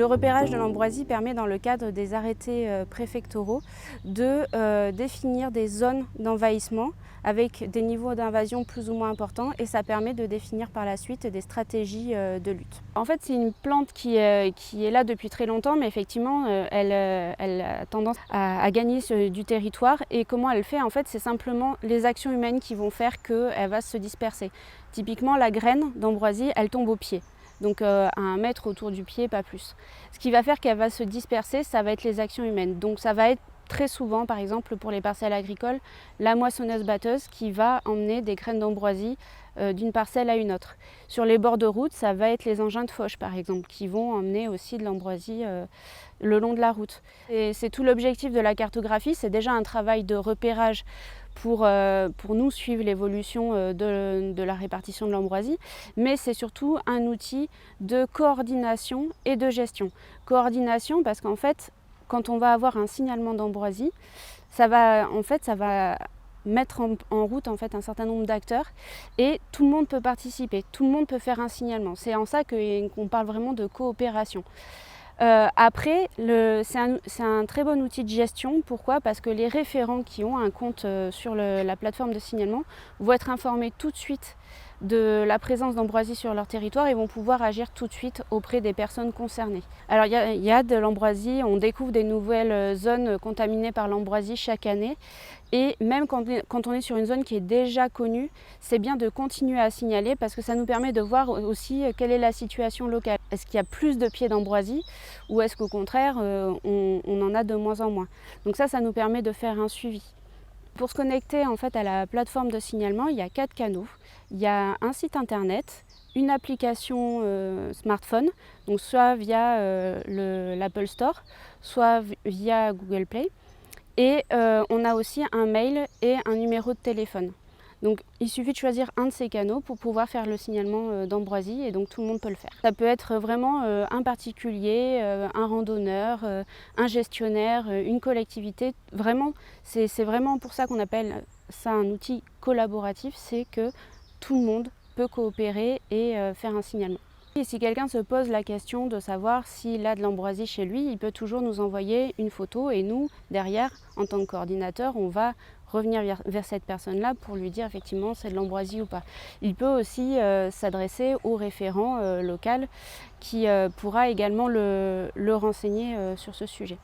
Le repérage de l'ambroisie permet, dans le cadre des arrêtés préfectoraux, de définir des zones d'envahissement avec des niveaux d'invasion plus ou moins importants, et ça permet de définir par la suite des stratégies de lutte. En fait, c'est une plante qui est là depuis très longtemps, mais effectivement, elle a tendance à gagner du territoire. Et comment elle fait? En fait, c'est simplement les actions humaines qui vont faire qu'elle va se disperser. Typiquement, la graine d'ambroisie, elle tombe au pied. Donc à 1 mètre autour du pied, pas plus. Ce qui va faire qu'elle va se disperser, ça va être les actions humaines. Donc ça va être très souvent, par exemple pour les parcelles agricoles, la moissonneuse-batteuse qui va emmener des graines d'ambroisie d'une parcelle à une autre. Sur les bords de route, ça va être les engins de fauche, par exemple, qui vont emmener aussi de l'ambroisie le long de la route. Et c'est tout l'objectif de la cartographie, c'est déjà un travail de repérage pour nous suivre l'évolution de la répartition de l'ambroisie, mais c'est surtout un outil de coordination et de gestion. Coordination parce qu'en fait, quand on va avoir un signalement d'ambroisie, ça va mettre en route en fait un certain nombre d'acteurs, et tout le monde peut participer, tout le monde peut faire un signalement. C'est en ça qu'on parle vraiment de coopération. Après, c'est un très bon outil de gestion. Pourquoi? Parce que les référents qui ont un compte sur la plateforme de signalement vont être informés tout de suite de la présence d'ambroisie sur leur territoire et vont pouvoir agir tout de suite auprès des personnes concernées. Alors il y a de l'ambroisie, on découvre des nouvelles zones contaminées par l'ambroisie chaque année, et même quand on est sur une zone qui est déjà connue, c'est bien de continuer à signaler parce que ça nous permet de voir aussi quelle est la situation locale. Est-ce qu'il y a plus de pieds d'ambroisie ou est-ce qu'au contraire on en a de moins en moins? Donc ça nous permet de faire un suivi. Pour se connecter en fait à la plateforme de signalement, il y a 4 canaux. Il y a un site internet, une application smartphone, donc soit via l'Apple Store, soit via Google Play. Et on a aussi un mail et un numéro de téléphone. Donc il suffit de choisir un de ces canaux pour pouvoir faire le signalement d'ambroisie, et donc tout le monde peut le faire. Ça peut être vraiment un particulier, un randonneur, un gestionnaire, une collectivité. Vraiment, c'est vraiment pour ça qu'on appelle ça un outil collaboratif, c'est que tout le monde peut coopérer et faire un signalement. Et si quelqu'un se pose la question de savoir s'il a de l'ambroisie chez lui, il peut toujours nous envoyer une photo, et nous, derrière, en tant que coordinateur, on va revenir vers cette personne-là pour lui dire effectivement c'est de l'ambroisie ou pas. Il peut aussi s'adresser au référent local qui pourra également le renseigner sur ce sujet.